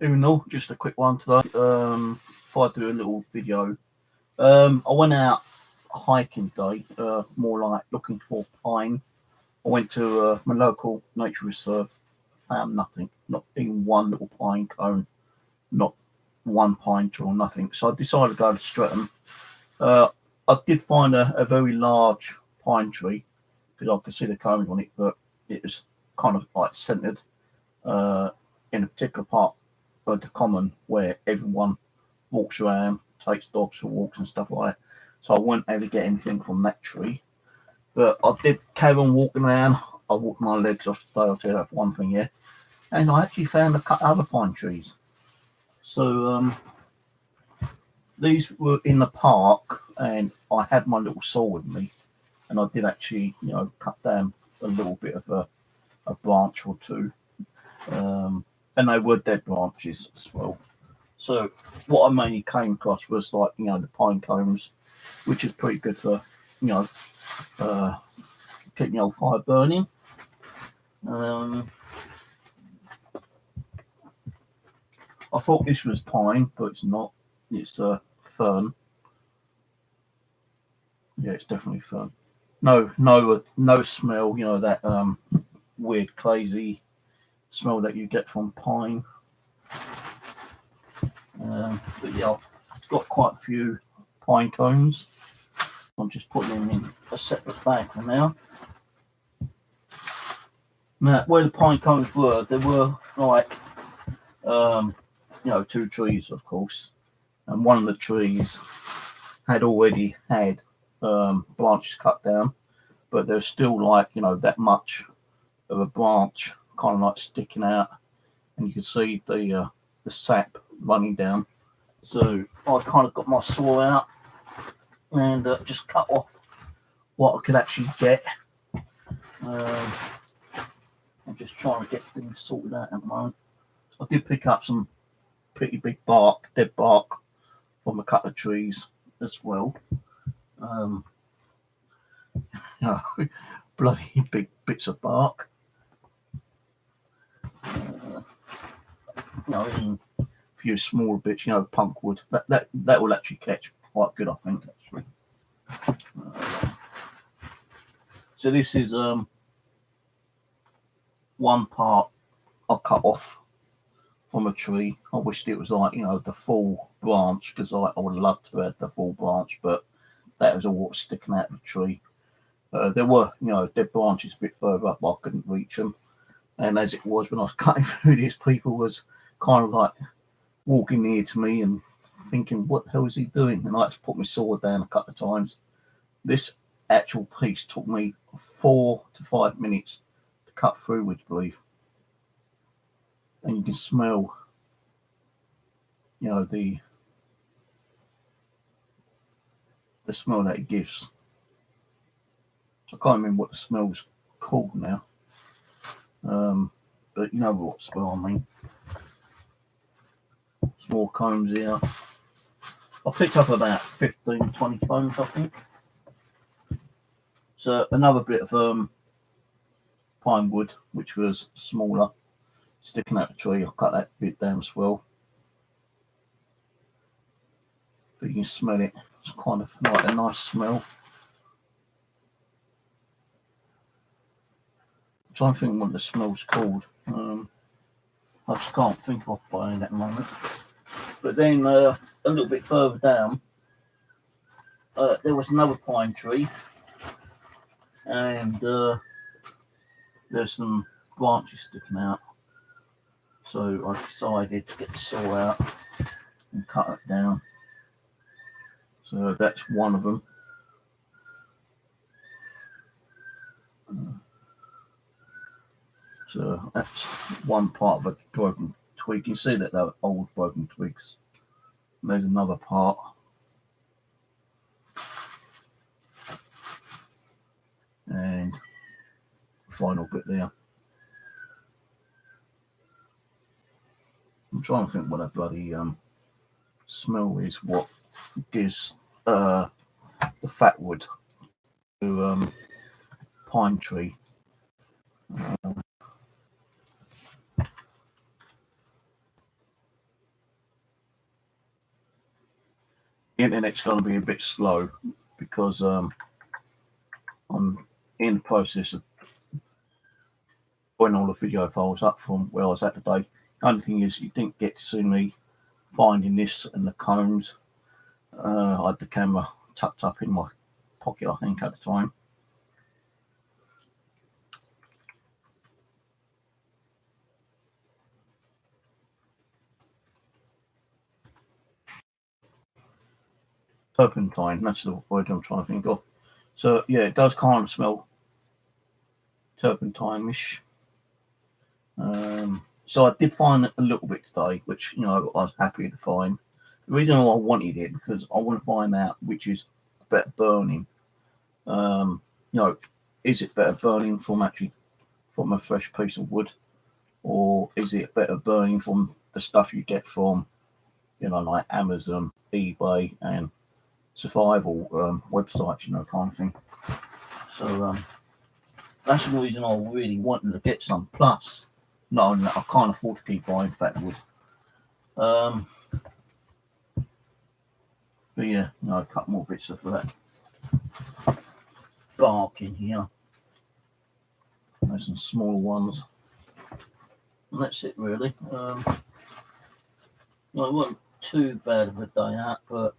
Even all, just a quick one today. Thought I'd do a little video. I went out hiking today, more like looking for pine. I went to my local nature reserve, found nothing, not even one little pine cone, not one pine tree or nothing. So I decided to go to Streatham. I did find a very large pine tree because I could see the cones on it, but it was kind of like centered in a particular part of the common where everyone walks around, takes dogs for walks and stuff like that. So I wasn't able to get anything from that tree. But I did carry on walking around. I walked my legs off the day, I'll tell you that for one thing, yeah. And I actually found a couple other pine trees. So these were in the park, and I had my little saw with me, and I did actually, cut down a little bit of a branch or two. And they were dead branches as well. So what I mainly came across was like, the pine cones, which is pretty good for, keeping the old fire burning. I thought this was pine, but it's not. It's fern. Yeah, it's definitely fern. No smell. That weird, crazy smell that you get from pine. But yeah, I've got quite a few pine cones. I'm just putting them in a separate bag for now. Now, where the pine cones were, there were like, two trees, of course, and one of the trees had already had branches cut down, but there's still like, that much of a branch kind of like sticking out, and you can see the sap running down. So I kind of got my saw out and just cut off what I could actually get. I'm just trying to get things sorted out at the moment. I did pick up some pretty big bark, dead bark, from a couple of trees as well. Bloody big bits of bark. Even a few smaller bits, punk wood. That will actually catch quite good, I think, actually. So this is one part I cut off from a tree. I wished it was like, the full branch, because I would have loved to have the full branch, but that was all what was sticking out of the tree. There were, dead branches a bit further up, but I couldn't reach them. And as it was, when I was cutting through this, people was kind of like walking near to me and thinking, what the hell is he doing? And I had to put my sword down a couple of times. This actual piece took me 4 to 5 minutes to cut through, would you believe? And you can smell, the smell that it gives. I can't remember what the smell's called now. But you know what smell I mean. Some more combs here. I picked up about 15, 20 combs, I think. So another bit of pine wood, which was smaller, sticking out the tree. I cut that bit down as well. But you can smell it. It's kind of like a nice smell. I'm trying to think what the smell's called. I just can't think of by at the moment. But then a little bit further down, there was another pine tree, and there's some branches sticking out. So I decided to get the saw out and cut it down. So that's one of them. So that's one part of a broken twig. You can see that they're old broken twigs. And there's another part. And the final bit there. I'm trying to think what that bloody smell is, what gives the fat wood to pine tree. the internet's going to be a bit slow because I'm in the process of putting all the video files up from where I was at today. The only thing is, you didn't get to see me finding this and the combs. I had the camera tucked up in my pocket, I think, at the time. Turpentine, that's the word I'm trying to think of. So yeah, it does kind of smell turpentine-ish. So I did find a little bit today, which, I was happy to find. The reason I wanted it, because I want to find out which is better burning. Is it better burning from a fresh piece of wood, or is it better burning from the stuff you get from, like Amazon, eBay, and survival websites, kind of thing. So that's the reason I really wanted to get some. Plus, knowing that I can't afford to keep buying fat wood. But yeah, a couple more bits of that bark in here. There's some smaller ones. And that's it really. It wasn't too bad of a day out, but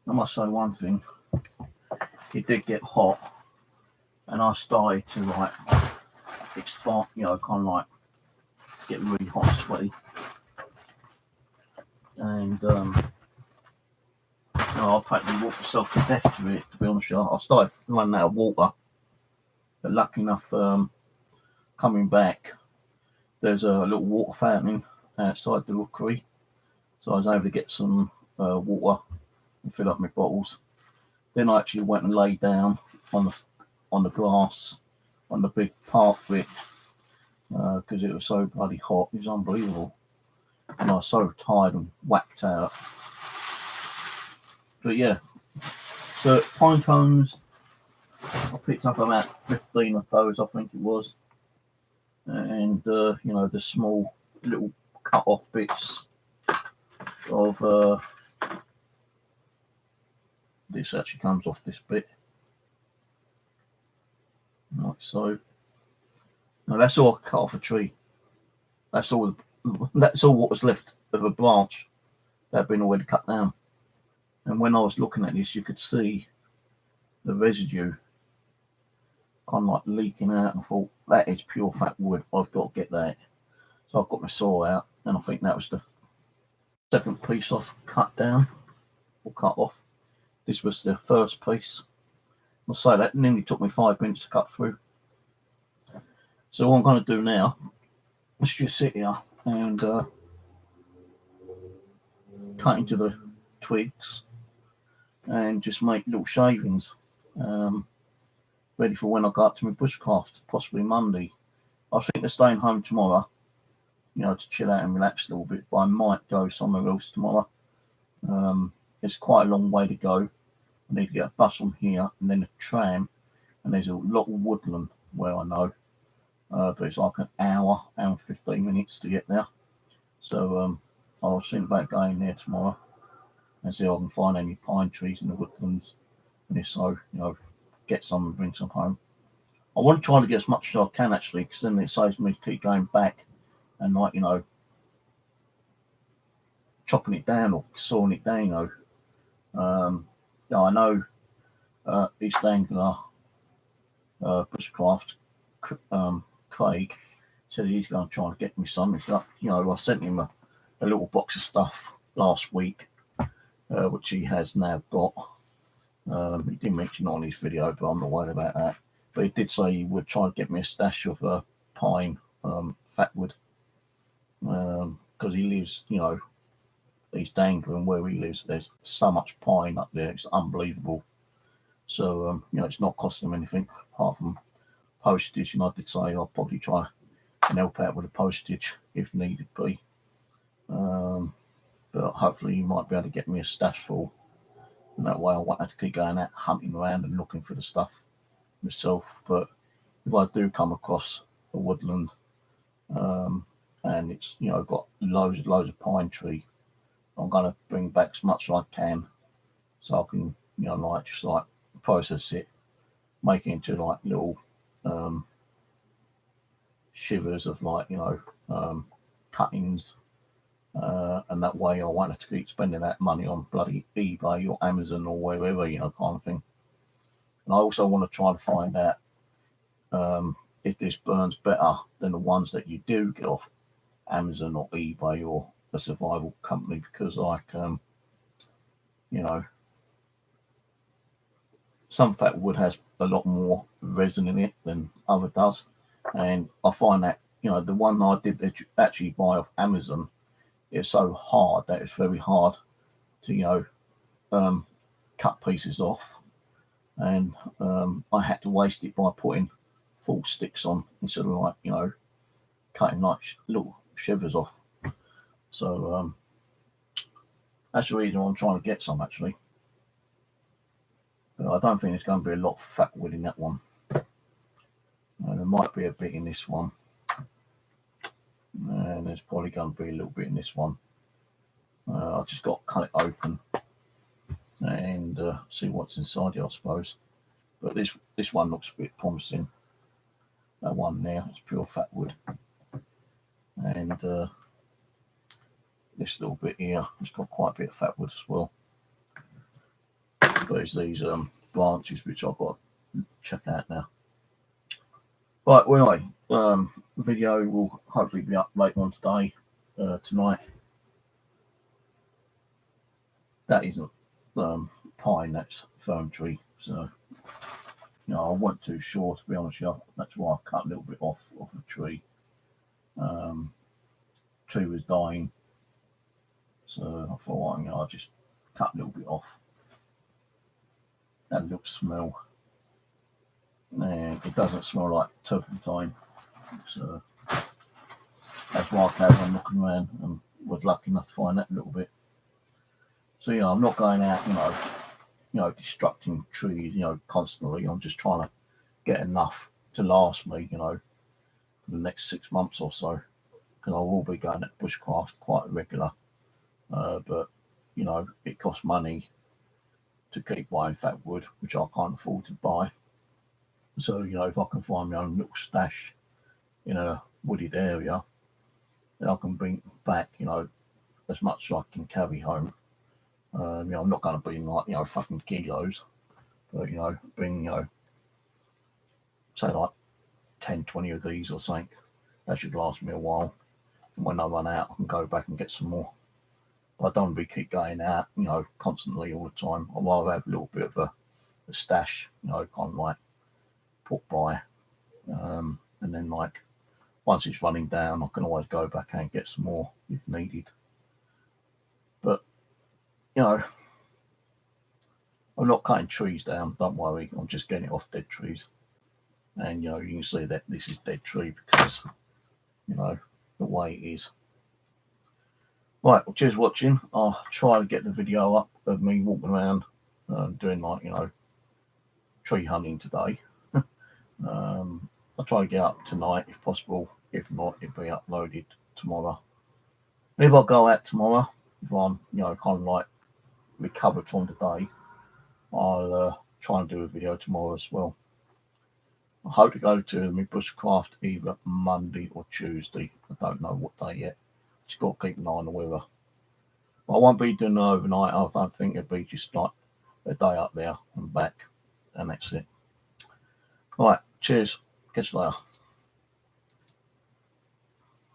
I must say one thing. It did get hot, and I started to expand, kind of like get really hot and sweaty. And I practically walked myself to death to it, to be honest with you. I started running out of water, but lucky enough, coming back, there's a little water fountain outside the rookery, so I was able to get some water and fill up my bottles. Then I actually went and laid down on the grass on the big park bit because it was so bloody hot. It was unbelievable, and I was so tired and whacked out. But yeah, so pine cones, I picked up about 15 of those, I think it was, and the small little cut off bits of this actually comes off this bit, like so. Now that's all I cut off a tree. That's all what was left of a branch that had been already cut down. And when I was looking at this, you could see the residue kind of like leaking out, and I thought, that is pure fat wood, I've got to get that. So I got my saw out, and I think that was the second piece I've cut down or cut off. This was the first piece. I'll say that nearly took me 5 minutes to cut through. So what I'm going to do now is just sit here and cut into the twigs and just make little shavings ready for when I go up to my bushcraft, possibly Monday. I think they're staying home tomorrow, to chill out and relax a little bit, but I might go somewhere else tomorrow. It's quite a long way to go. I need to get a bus from here and then a tram, and there's a lot of woodland where I know, but it's like an hour and 15 minutes to get there. So I was thinking about going there tomorrow and see if I can find any pine trees in the woodlands, and if so, get some and bring some home. I want to try to get as much as I can actually, because then it saves me to keep going back and chopping it down or sawing it down. I know East Anglia bushcraft Craig said he's going to try to get me some. It's like, I sent him a little box of stuff last week, which he has now got. He didn't mention it on his video, but I'm not worried about that. But he did say he would try to get me a stash of pine, fatwood, because he lives, East Anglia, and where he lives, there's so much pine up there, it's unbelievable. So, it's not costing him anything apart from postage, and I did say I'll probably try and help out with the postage if needed be. But hopefully he might be able to get me a stash full, and that way I won't have to keep going out hunting around and looking for the stuff myself. But if I do come across a woodland and it's got loads of pine tree, I'm going to bring back as much as I can, so I can, like just like process it, make it into like little shivers of like cuttings, and that way I won't have to keep spending that money on bloody eBay or Amazon or wherever, kind of thing. And I also want to try to find out if this burns better than the ones that you do get off Amazon or eBay or a survival company, because like some fat wood has a lot more resin in it than other does, and I find that the one I did actually buy off Amazon is so hard that it's very hard to cut pieces off, and I had to waste it by putting full sticks on instead of like cutting like little shivers off. So that's the reason I'm trying to get some actually. But I don't think there's going to be a lot of fat wood in that one. There might be a bit in this one, and there's probably going to be a little bit in this one. I just got to cut it open and see what's inside it, I suppose. But this one looks a bit promising. That one there is pure fat wood, and this little bit here has got quite a bit of fat wood as well. There's these branches which I've got to check out now. Right, well, anyway, the video will hopefully be up later on today, tonight. That isn't pine, that's fern tree. So, I wasn't too sure, to be honest with you. That's why I cut a little bit off of the tree. Tree was dying, so I thought, I'll just cut a little bit off. That little smell, and it doesn't smell like turpentine, so that's why I'm looking around and was lucky enough to find that little bit. So I'm not going out destructing trees constantly. I'm just trying to get enough to last me for the next 6 months or so, because I will be going at bushcraft quite regular, but it costs money to keep buying fat wood, which I can't afford to buy. So if I can find my own little stash in a wooded area, then I can bring back as much as I can carry home. I'm not going to bring like fucking kilos, but bring say like 10-20 of these or something. That should last me a while, and when I run out I can go back and get some more. I don't want to keep going out, constantly all the time. I'd rather have a little bit of a stash, kind of like put by, and then like once it's running down, I can always go back and get some more if needed. But I'm not cutting trees down. Don't worry, I'm just getting it off dead trees. And you can see that this is dead tree because the way it is. Right, well, cheers for watching. I'll try to get the video up of me walking around doing like, tree hunting today. I'll try to get up tonight if possible. If not, it'll be uploaded tomorrow. And if I go out tomorrow, if I'm, kind of like recovered from today, I'll try and do a video tomorrow as well. I hope to go to my bushcraft either Monday or Tuesday. I don't know what day yet. Just got to keep an eye on the weather. I won't be doing it overnight. I don't think it'll be just like a day up there and back, and that's it. Right, cheers. Catch you later.